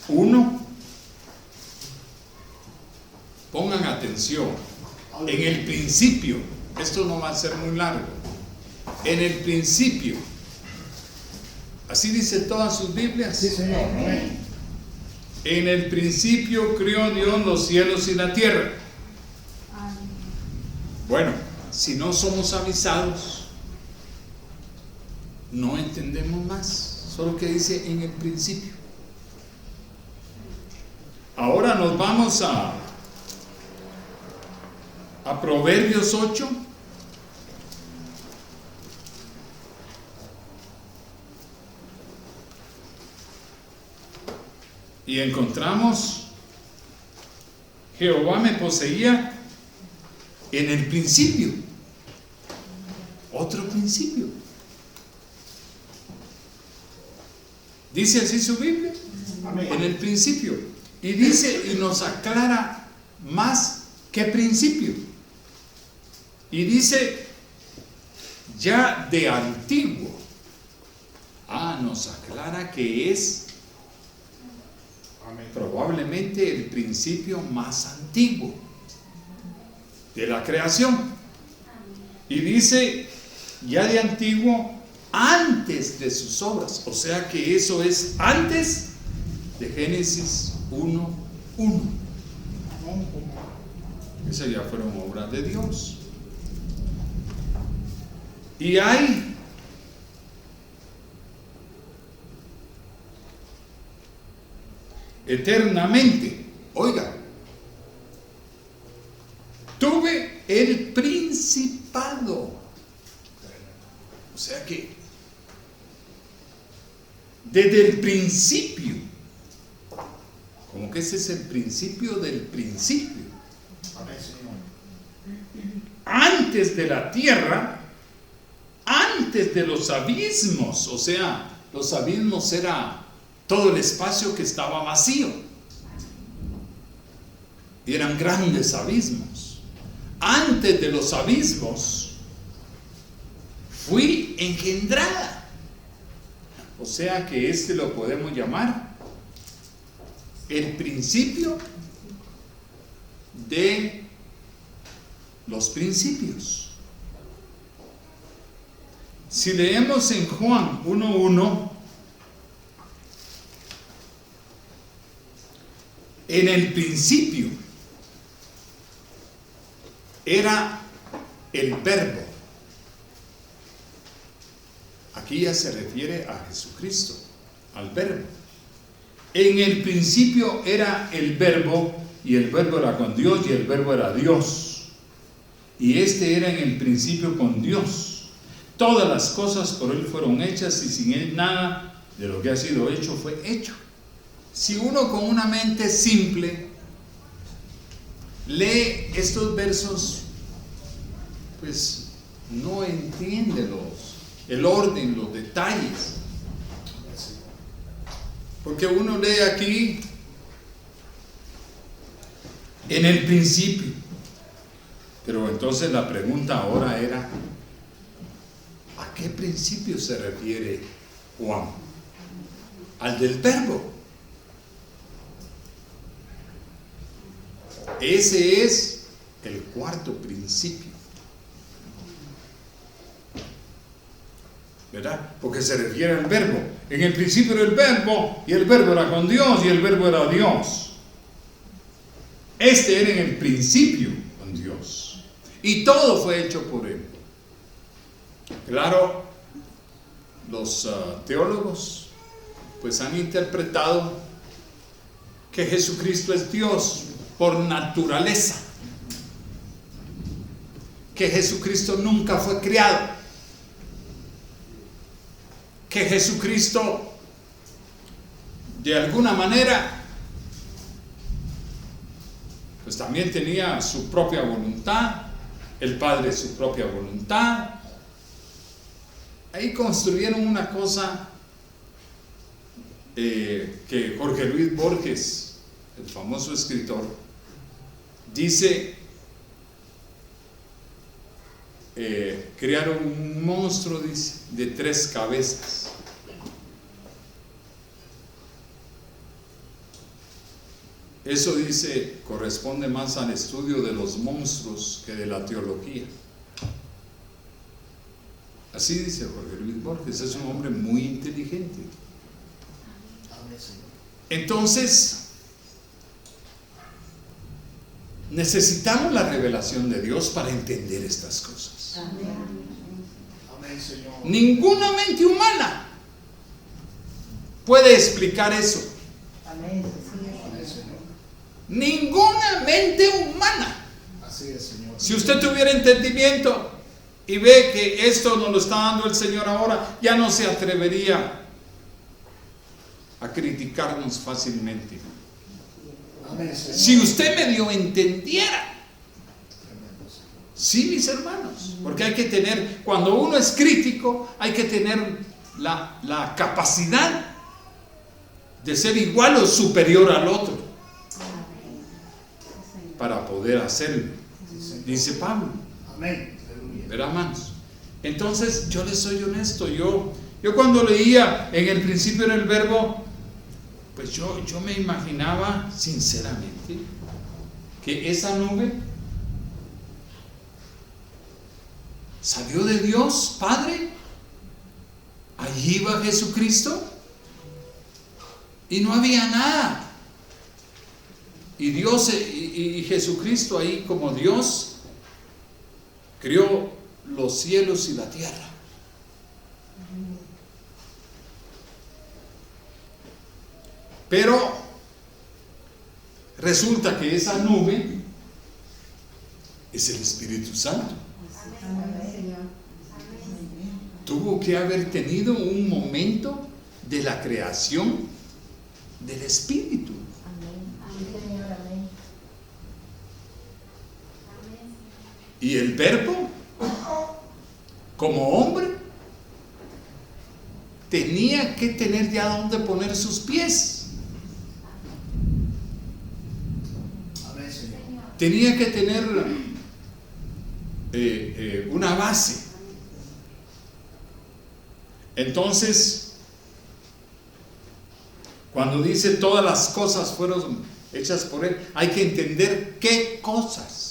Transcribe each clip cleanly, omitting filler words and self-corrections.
1. Pongan atención. En el principio, esto no va a ser muy largo. En el principio, así dice todas sus Biblias. Sí, Señor. Amén. En el principio creó Dios los cielos y la tierra. Bueno, si no somos avisados, no entendemos más. Solo que dice en el principio. Ahora nos vamos a Proverbios 8. Y encontramos: Jehová me poseía en el principio. Otro principio. Dice así su Biblia. Amén. En el principio. Y dice y nos aclara más que principio. Y dice ya de antiguo. Nos aclara que es probablemente el principio más antiguo de la creación. Y dice ya de antiguo, antes de sus obras. O sea que eso es antes de Génesis 1:1. Esas ya fueron obras de Dios. Y hay eternamente, oiga, tuve el principado. O sea que desde el principio, como que ese es el principio del principio. Amén, Señor. Antes de la tierra, antes de los abismos, o sea, los abismos era todo el espacio que estaba vacío. Y eran grandes abismos. Antes de los abismos, fui engendrada. O sea que este lo podemos llamar el principio de los principios. Si leemos en Juan 1:1, en el principio era el Verbo. Aquí ya se refiere a Jesucristo, al Verbo. En el principio era el Verbo, y el Verbo era con Dios, y el Verbo era Dios. Y este era en el principio con Dios. Todas las cosas por Él fueron hechas, y sin Él nada de lo que ha sido hecho fue hecho. Si uno con una mente simple lee estos versos, pues no entiende el orden, los detalles. Porque uno lee aquí en el principio. Pero entonces la pregunta ahora era, ¿a qué principio se refiere Juan? Al del Verbo. Ese es el cuarto principio, ¿verdad? Porque se refiere al Verbo. En el principio era el Verbo, y el Verbo era con Dios, y el Verbo era Dios. Este era en el principio con Dios, y todo fue hecho por Él. Claro, los teólogos pues han interpretado que Jesucristo es Dios por naturaleza, que Jesucristo nunca fue criado, que Jesucristo de alguna manera pues también tenía su propia voluntad, el Padre su propia voluntad. Ahí construyeron una cosa que Jorge Luis Borges, el famoso escritor, dice, crearon un monstruo, dice, de 3 cabezas. Eso dice, corresponde más al estudio de los monstruos que de la teología. Así dice Jorge Luis Borges, es un hombre muy inteligente. Amén, Señor. Entonces, necesitamos la revelación de Dios para entender estas cosas. Amén, Señor. Ninguna mente humana puede explicar eso. Amén, Señor. Ninguna mente humana. Así es, Señor. Si usted tuviera entendimiento y ve que esto nos lo está dando el Señor ahora, ya no se atrevería a criticarnos fácilmente. Amén, Señor. Si usted medio entendiera. Tremendo, Señor. Sí, mis hermanos, porque hay que tener, cuando uno es crítico, hay que tener la capacidad de ser igual o superior al otro para poder hacerlo, dice Pablo. Amén. Aleluya. ¿Verdad, hermanos? Entonces, yo les soy honesto, yo cuando leía en el principio en el verbo, pues yo me imaginaba sinceramente que esa nube salió de Dios Padre, allí iba Jesucristo y no había nada. Y Dios y Jesucristo ahí como Dios creó los cielos y la tierra. Pero resulta que esa nube es el Espíritu Santo. Tuvo que haber tenido un momento de la creación del Espíritu. Y el Verbo, como hombre, tenía que tener ya donde poner sus pies. Amén, Señor. Tenía que tener una base. Entonces, cuando dice todas las cosas fueron hechas por Él, hay que entender qué cosas.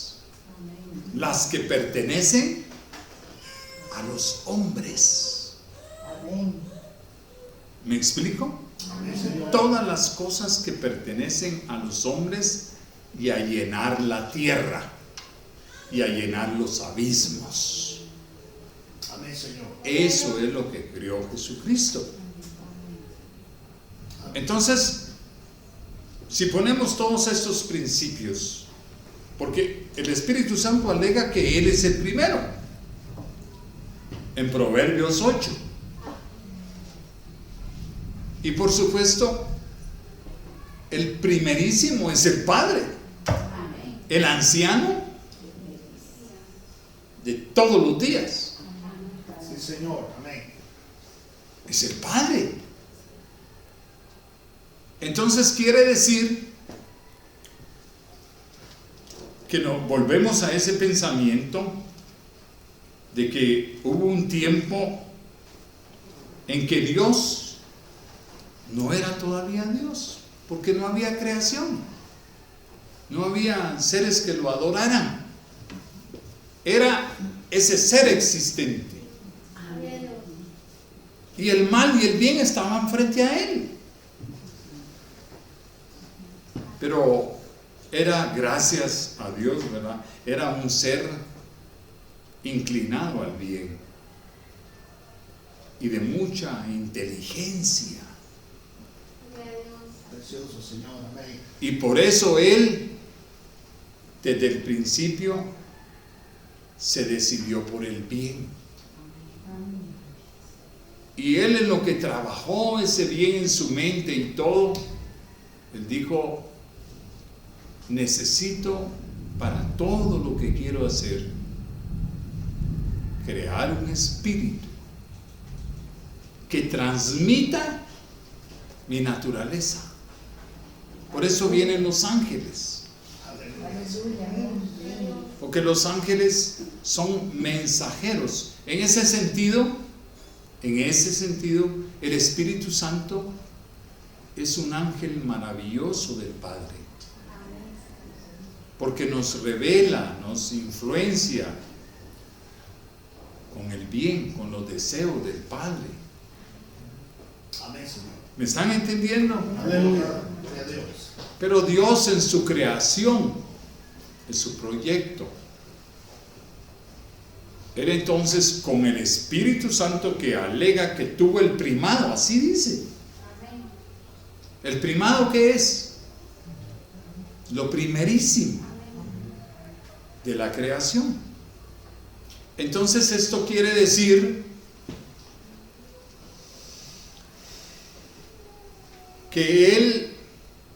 Las que pertenecen a los hombres. ¿Me explico? Amén, Señor. Todas las cosas que pertenecen a los hombres y a llenar la tierra y a llenar los abismos. Amén, Señor. Eso es lo que creó Jesucristo. Entonces, si ponemos todos estos principios, porque el Espíritu Santo alega que Él es el primero, en Proverbios 8. Y por supuesto, el primerísimo es el Padre, el anciano de todos los días. Sí, Señor. Amén. Es el Padre. Entonces quiere decir que nos volvemos a ese pensamiento de que hubo un tiempo en que Dios no era todavía Dios, porque no había creación, no había seres que lo adoraran, era ese ser existente, y el mal y el bien estaban frente a Él, pero era, gracias a Dios, ¿verdad? Era un ser inclinado al bien y de mucha inteligencia. Precioso, Señor. Amén. Y por eso Él, desde el principio, se decidió por el bien. Y Él, en lo que trabajó ese bien en su mente y todo, Él dijo: necesito para todo lo que quiero hacer crear un espíritu que transmita mi naturaleza. Por eso vienen los ángeles, porque los ángeles son mensajeros. En ese sentido, el Espíritu Santo es un ángel maravilloso del Padre. porque nos revela, nos influencia con el bien, con los deseos del Padre. Amén, Señor. ¿Me están entendiendo? Aleluya. Gloria a Dios. Pero Dios en su creación, en su proyecto, Él entonces con el Espíritu Santo que alega que tuvo el primado, así dice. ¿El primado qué es? Lo primerísimo de la creación. Entonces esto quiere decir que Él,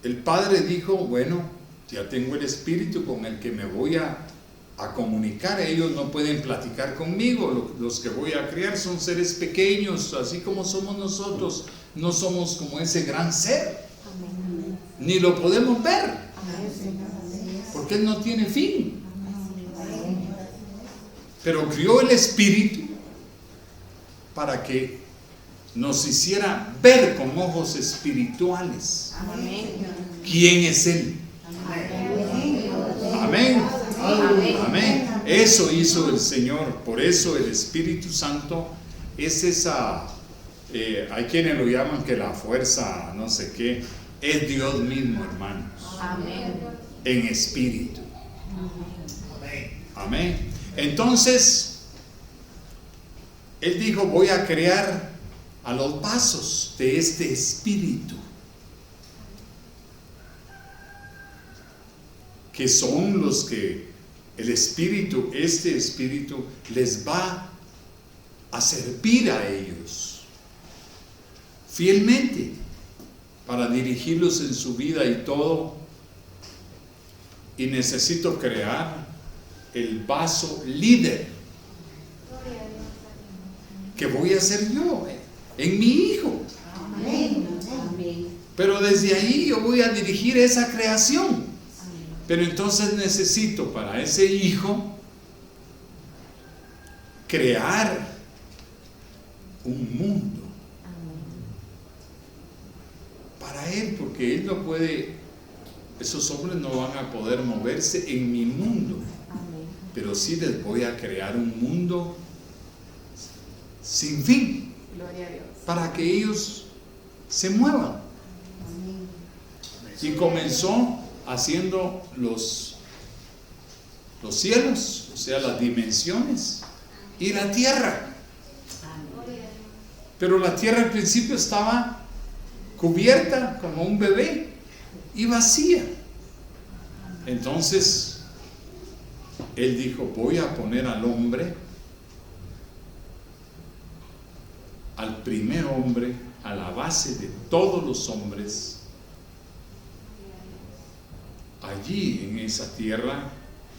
el Padre dijo, bueno, ya tengo el Espíritu con el que me voy a comunicar. Ellos no pueden platicar conmigo, los que voy a criar son seres pequeños, así como somos nosotros. No somos como ese gran ser, ni lo podemos ver, porque Él no tiene fin. Pero crió el Espíritu para que nos hiciera ver con ojos espirituales quién es Él. Amén. Amén. Eso hizo el Señor. Por eso el Espíritu Santo es esa, hay quienes lo llaman que la fuerza, no sé qué, es Dios mismo, hermanos. Amén. En espíritu. Amén. Amén. Entonces, Él dijo, voy a crear a los pasos de este espíritu, que son los que el espíritu, este espíritu, les va a servir a ellos fielmente para dirigirlos en su vida y todo. Y necesito crear el vaso líder que voy a ser yo en mi hijo. Pero desde ahí yo voy a dirigir esa creación. Pero entonces necesito para ese hijo crear un mundo para él, porque él no puede, esos hombres no van a poder moverse en mi mundo, pero sí les voy a crear un mundo sin fin. Gloria a Dios. Para que ellos se muevan. Y comenzó haciendo los cielos, o sea, las dimensiones, y la tierra. Pero la tierra al principio estaba cubierta como un bebé y vacía. Entonces Él dijo, voy a poner al hombre, al primer hombre, a la base de todos los hombres, allí en esa tierra.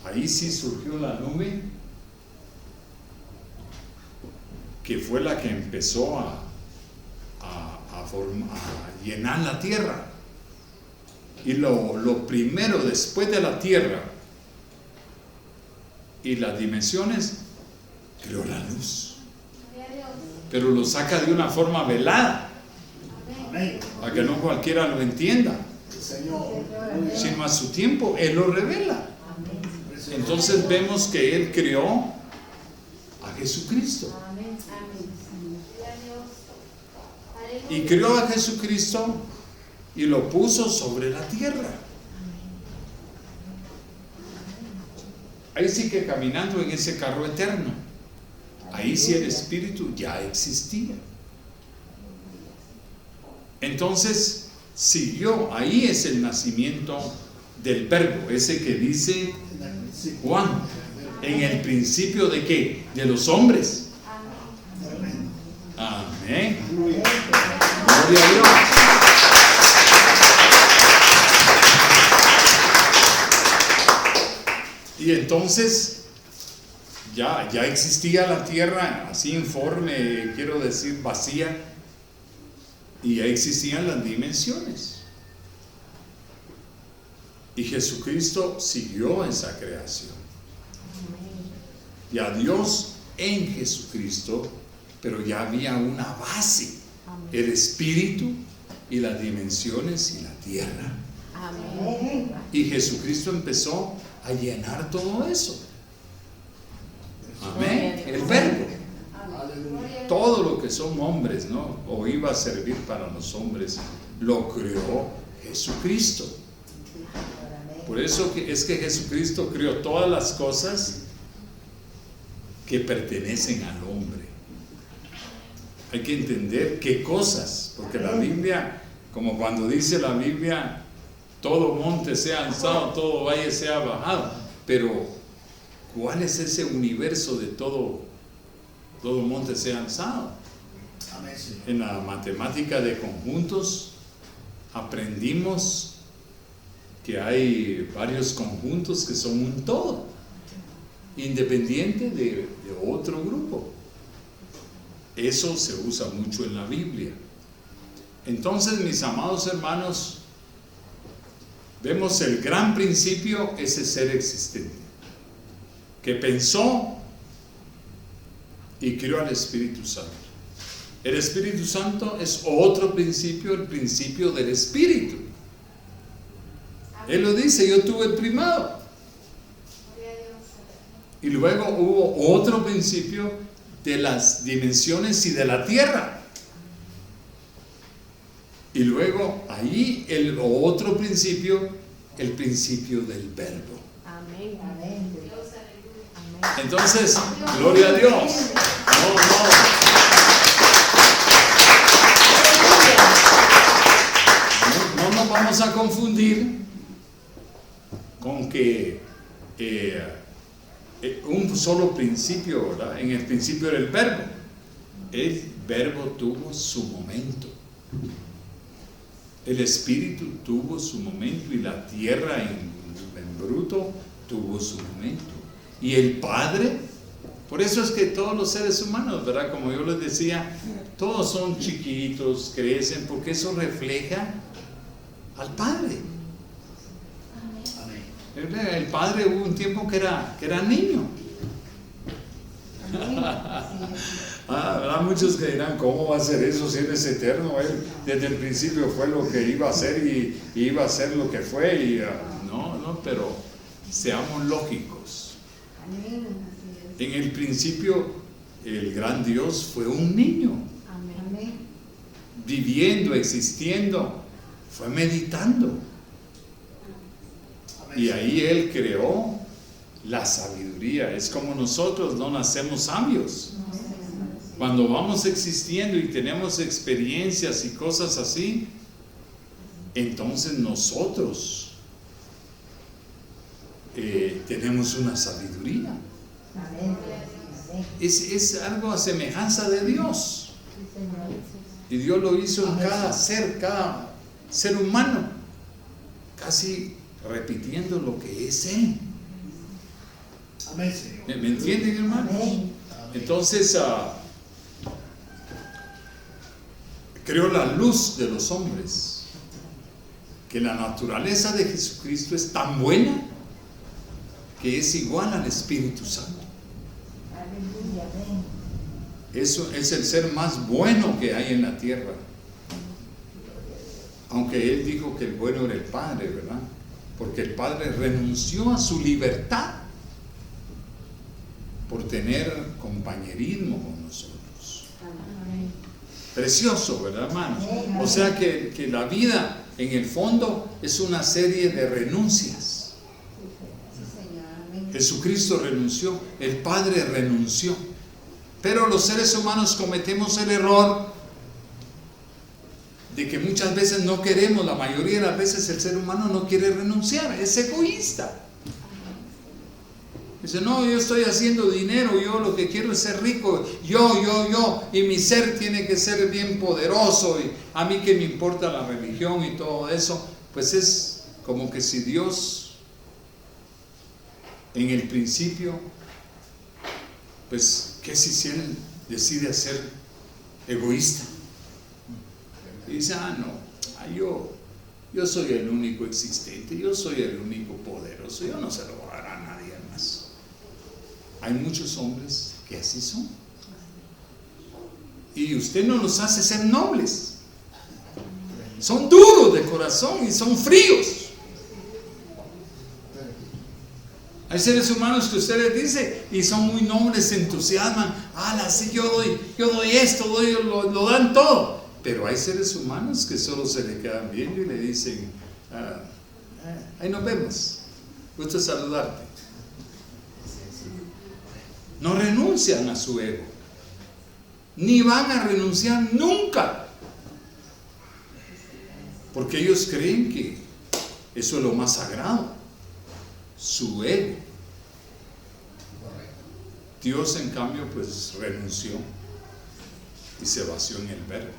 Ahí sí surgió la nube, que fue la que empezó a llenar la tierra. Y lo primero después de la tierra y las dimensiones, creó la luz. Pero lo saca de una forma velada, Amén. para que no cualquiera lo entienda, Señor. sino a su tiempo Él lo revela. Entonces vemos que Él creó a Jesucristo. Y creó a Jesucristo y lo puso sobre la tierra. Ahí sí que caminando en ese carro eterno, ahí sí el Espíritu ya existía. Entonces siguió, ahí es el nacimiento del Verbo, ese que dice Juan, en el principio ¿de qué? De los hombres. Amén. Gloria a Dios. Y entonces ya existía la tierra así informe, quiero decir vacía, y ya existían las dimensiones. Y Jesucristo siguió esa creación. Y a Dios en Jesucristo, pero ya había una base, el Espíritu y las dimensiones y la tierra. Amén. Y Jesucristo empezó a llenar todo eso. Amén. El verbo. Aleluya. Todo lo que son hombres, ¿no? O iba a servir para los hombres, lo creó Jesucristo. Por eso es que Jesucristo creó todas las cosas que pertenecen al hombre. Hay que entender qué cosas, porque la Biblia, como cuando dice la Biblia, todo monte sea alzado, todo valle sea bajado, pero ¿cuál es ese universo de todo monte sea alzado? Amén, Señor. En la matemática de conjuntos aprendimos que hay varios conjuntos que son un todo, independiente de otro grupo. Eso se usa mucho en la Biblia. Entonces, mis amados hermanos, vemos el gran principio, ese ser existente, que pensó y creó al Espíritu Santo. El Espíritu Santo es otro principio, el principio del Espíritu. Él lo dice, yo tuve el primado. Y luego hubo otro principio de las dimensiones y de la tierra. Y luego ahí el otro principio, el principio del verbo. Amén. Amén. Entonces, gloria a Dios. No nos vamos a confundir con que un solo principio, ¿verdad? En el principio era el verbo. El verbo tuvo su momento. El Espíritu tuvo su momento y la tierra en bruto tuvo su momento. Y el Padre, por eso es que todos los seres humanos, ¿verdad? Como yo les decía, todos son chiquitos, crecen, porque eso refleja al Padre. Amén. El Padre hubo un tiempo que era niño. Habrá muchos que dirán, ¿cómo va a ser eso si Él es eterno? Él desde el principio fue lo que iba a hacer y iba a ser lo que fue. No, pero seamos lógicos. En el principio, el gran Dios fue un niño, viviendo, existiendo, fue meditando. Y ahí Él creó la sabiduría. Es como nosotros no nacemos sabios. Cuando vamos existiendo y tenemos experiencias y cosas así, entonces nosotros tenemos una sabiduría. Es algo a semejanza de Dios. Y Dios lo hizo en cada ser humano, casi repitiendo lo que es Él. Amén, Señor. ¿Me entienden, hermanos? Amén. Entonces, creó la luz de los hombres, que la naturaleza de Jesucristo es tan buena que es igual al Espíritu Santo. Eso es el ser más bueno que hay en la tierra. Aunque Él dijo que el bueno era el Padre, ¿verdad? Porque el Padre renunció a su libertad por tener compañerismo con nosotros. Precioso, ¿verdad, hermanos? O sea que la vida en el fondo es una serie de renuncias. Jesucristo renunció, el Padre renunció, pero los seres humanos cometemos el error de que muchas veces no queremos, la mayoría de las veces el ser humano no quiere renunciar, es egoísta. Dice, no, yo estoy haciendo dinero, yo lo que quiero es ser rico, yo, y mi ser tiene que ser bien poderoso, y a mí que me importa la religión y todo eso. Pues es como que si Dios en el principio, pues, ¿qué si Él decide ser egoísta? Y dice, yo soy el único existente, yo soy el único poderoso, yo no se lo voy a dar a nadie más. Hay muchos hombres que así son. Y usted no los hace ser nobles. Son duros de corazón y son fríos. Hay seres humanos que usted les dice y son muy nobles, se entusiasman. Sí, yo doy esto, lo dan todo. Pero hay seres humanos que solo se le quedan viendo y le dicen, ahí nos vemos, gusto saludarte. No renuncian a su ego, ni van a renunciar nunca, porque ellos creen que eso es lo más sagrado, su ego. Dios, en cambio, pues renunció y se vació en el Verbo.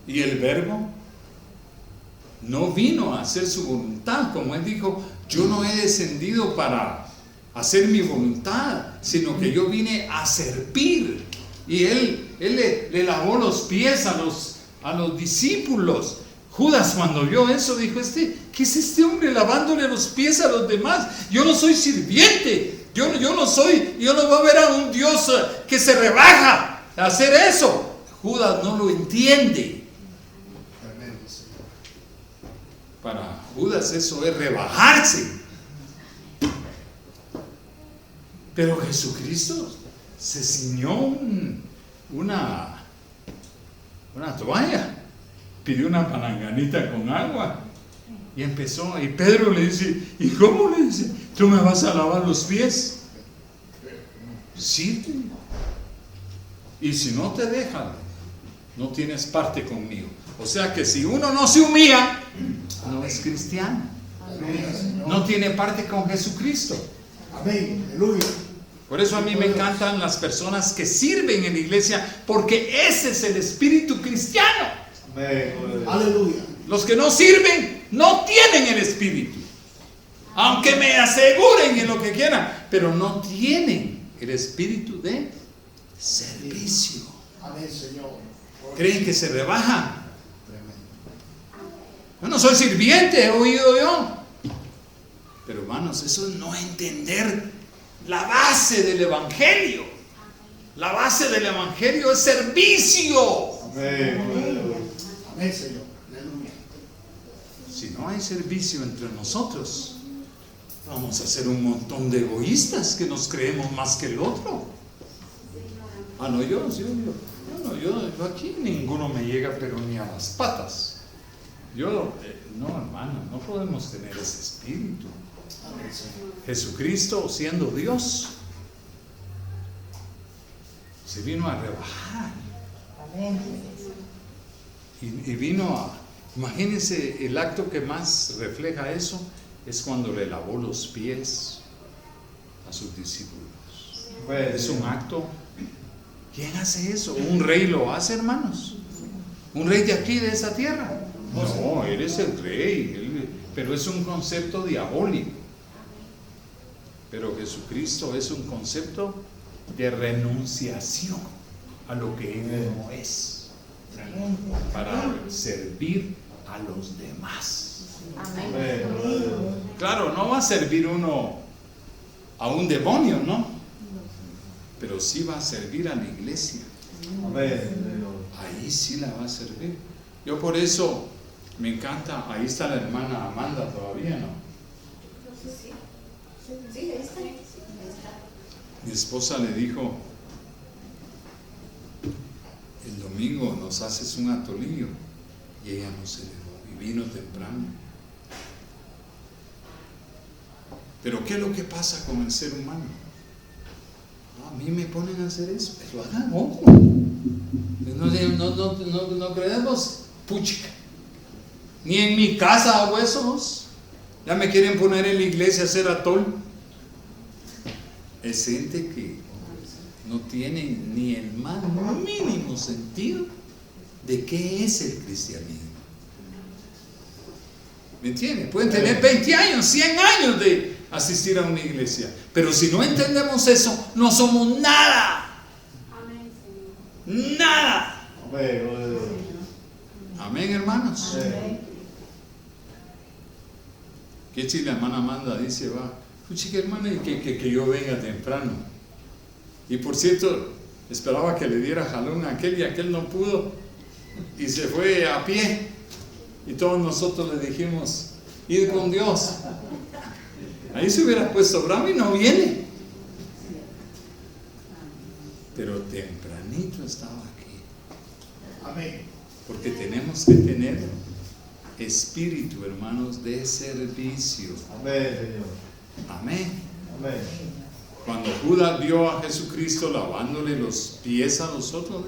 Y el Verbo no vino a hacer su voluntad, como Él dijo, yo no he descendido para hacer mi voluntad, sino que yo vine a servir. Y Él le lavó los pies a los discípulos. Judas, cuando vio eso, dijo, ¿qué es este hombre lavándole los pies a los demás? Yo no soy sirviente, yo no voy a ver a un Dios que se rebaja a hacer eso. Judas no lo entiende. Para Judas eso es rebajarse. Pero Jesucristo se ciñó una toalla, pidió una palanganita con agua y empezó. Y Pedro le dice, ¿y cómo? Le dice, ¿tú me vas a lavar los pies? Sí. Y si no te dejan, no tienes parte conmigo. O sea que si uno no se humilla, no es cristiano. No tiene parte con Jesucristo. Amén. Aleluya. Por eso a mí me encantan las personas que sirven en la iglesia, porque ese es el espíritu cristiano. Aleluya. Los que no sirven no tienen el espíritu, aunque me aseguren en lo que quieran, pero no tienen el espíritu de servicio. Amén, Señor. Creen que se rebajan. Yo no soy sirviente, he oído yo. Pero hermanos, eso es no entender la base del evangelio. La base del evangelio es servicio. Amén, Señor. Aleluya. Si no hay servicio entre nosotros, vamos a ser un montón de egoístas que nos creemos más que el otro. Yo aquí ninguno me llega, pero ni a las patas. No, hermano, no podemos tener ese espíritu. Jesucristo, siendo Dios, se vino a rebajar. Y vino a... Imagínense, el acto que más refleja eso es cuando le lavó los pies a sus discípulos. Es un acto. ¿Quién hace eso? ¿Un rey lo hace, hermanos? ¿Un rey de aquí, de esa tierra? No, él es el rey, pero es un concepto diabólico. Pero Jesucristo es un concepto de renunciación a lo que Él no es, para servir a los demás. Claro, no va a servir uno a un demonio, ¿no? Pero sí va a servir a la iglesia. Ahí sí la va a servir. Yo por eso me encanta. Ahí está la hermana Amanda todavía, ¿no? Sí, ahí está. Mi esposa le dijo, el domingo nos haces un atolillo, y ella no se dejó y vino temprano. Pero ¿qué es lo que pasa con el ser humano? A mí me ponen a hacer eso, pero hagan otro. No creemos puchica. Ni en mi casa hago eso. Ya me quieren poner en la iglesia a hacer atol. Es gente que no tiene ni el más mínimo sentido de qué es el cristianismo. ¿Me entienden? Pueden tener 20 años, 100 años de asistir a una iglesia, pero si no entendemos eso, no somos nada. Nada. Amén, hermanos. Que si la hermana Amanda dice, chica hermana, que yo venga temprano. Y por cierto, esperaba que le diera jalón a aquel, y aquel no pudo y se fue a pie, y todos nosotros le dijimos, id con Dios. Ahí se hubiera puesto bravo y no viene. Pero tempranito estaba aquí. Amén. Porque tenemos que tener espíritu, hermanos, de servicio. Amén, Señor. Amén. Amén. Cuando Judas vio a Jesucristo lavándole los pies a los otros,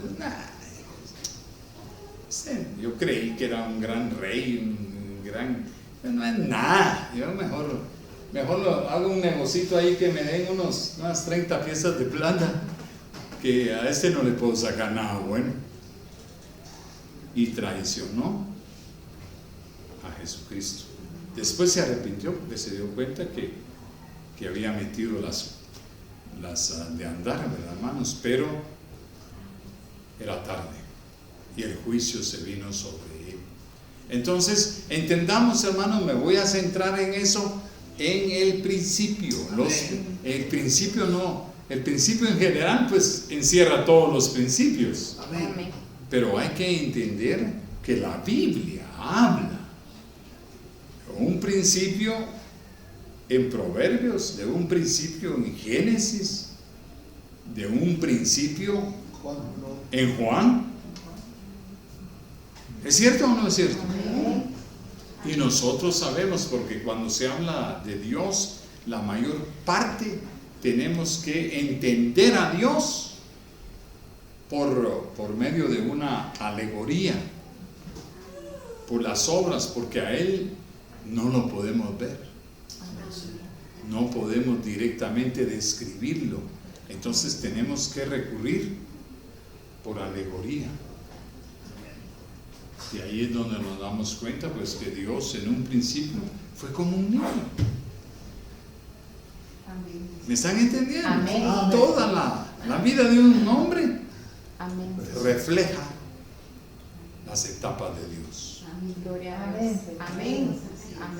yo creí que era un gran rey, un gran... No es nada. Yo mejor hago un negocito ahí que me den unas 30 piezas de plata, que a este no le puedo sacar nada bueno. Y traicionó a Jesucristo. Después se arrepintió porque se dio cuenta que había metido las de andar, ¿verdad, hermanos? Pero era tarde y el juicio se vino sobre él. Entonces, entendamos, hermanos, me voy a centrar en eso, en el principio. El principio en general, pues, encierra todos los principios. Amén. Pero hay que entender que la Biblia habla de un principio en Proverbios, de un principio en Génesis, de un principio en Juan. ¿Es cierto o no es cierto? Y nosotros sabemos, porque cuando se habla de Dios, la mayor parte tenemos que entender a Dios por medio de una alegoría, por las obras, porque a Él no lo podemos ver, no podemos directamente describirlo. Entonces tenemos que recurrir por alegoría. Y ahí es donde nos damos cuenta, pues, que Dios en un principio fue como un niño. ¿Me están entendiendo? Amén. Toda la vida de un hombre Amén. refleja las etapas de Dios. Gloria a Dios. Amén.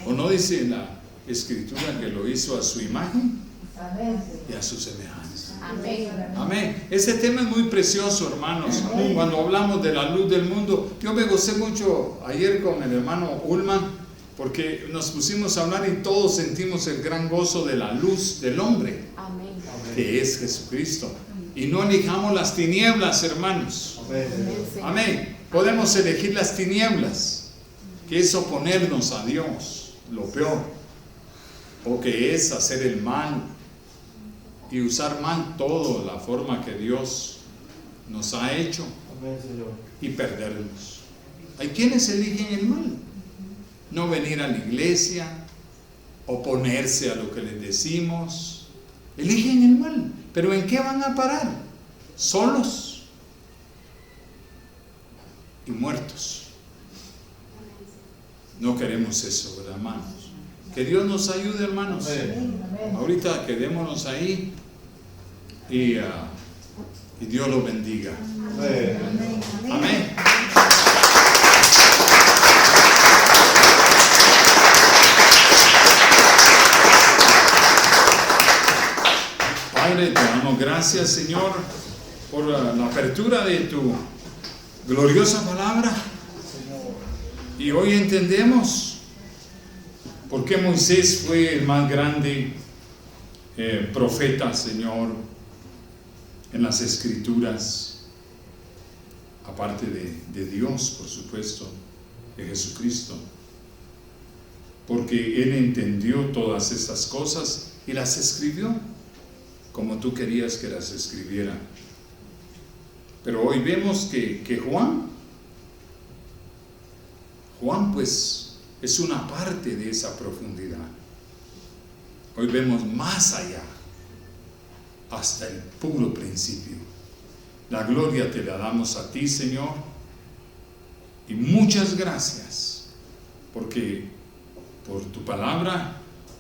¿O no dice la Escritura que lo hizo a su imagen Amén. y a su semejanza? Amén. Amén. Ese tema es muy precioso, hermanos. Amén. Cuando hablamos de la luz del mundo, yo me gocé mucho ayer con el hermano Ullman, porque nos pusimos a hablar y todos sentimos el gran gozo de la luz del hombre, Amén. que es Jesucristo. Y no elijamos las tinieblas, hermanos. Amén, Señor. Amén. Podemos elegir las tinieblas, que es oponernos a Dios, lo peor, o que es hacer el mal y usar mal toda la forma que Dios nos ha hecho Amén, Señor. y perdernos. Hay quienes eligen el mal, no venir a la iglesia, oponerse a lo que les decimos, eligen el mal. ¿Pero en qué van a parar? Solos y muertos. No queremos eso, ¿verdad, hermanos? Que Dios nos ayude, hermanos. Amén. Ahorita quedémonos ahí y Dios los bendiga. Amén. Amén. Padre, te damos gracias, Señor, por la apertura de tu gloriosa palabra. Y hoy entendemos por qué Moisés fue el más grande profeta, Señor, en las Escrituras, aparte de Dios, por supuesto, de Jesucristo, porque él entendió todas estas cosas y las escribió como tú querías que las escribiera. Pero hoy vemos que Juan pues es una parte de esa profundidad. Hoy vemos más allá, hasta el puro principio. La gloria te la damos a ti, Señor, y muchas gracias, porque por tu palabra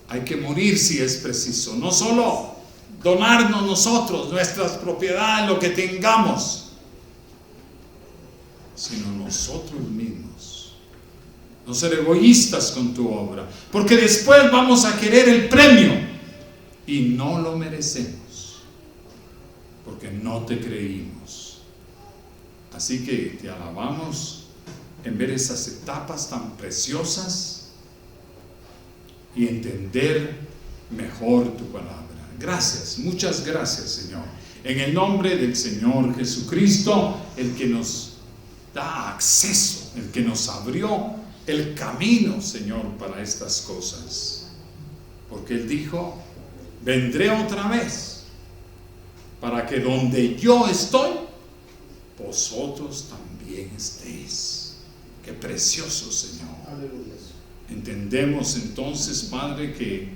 hay que morir si es preciso, no solo donarnos nosotros, nuestras propiedades, lo que tengamos, sino nosotros mismos. No ser egoístas con tu obra, porque después vamos a querer el premio y no lo merecemos, porque no te creímos. Así que te alabamos en ver esas etapas tan preciosas y entender mejor tu palabra. Gracias, muchas gracias, Señor. En el nombre del Señor Jesucristo, el que nos da acceso, el que nos abrió el camino, Señor, para estas cosas. Porque Él dijo: vendré otra vez para que donde yo estoy, vosotros también estéis. Qué precioso, Señor. Aleluya. Entendemos entonces, Padre, que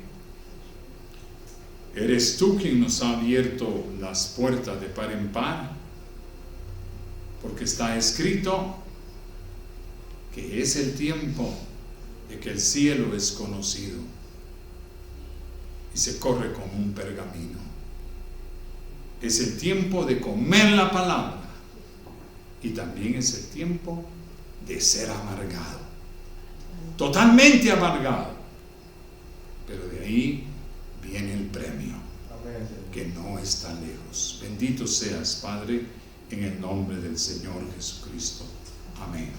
eres tú quien nos ha abierto las puertas de par en par, porque está escrito que es el tiempo de que el cielo es conocido y se corre como un pergamino. Es el tiempo de comer la palabra y también es el tiempo de ser amargado, totalmente amargado, pero de ahí viene el premio, Amén, Señor. que no está lejos. Bendito seas, Padre, en el nombre del Señor Jesucristo. Amén.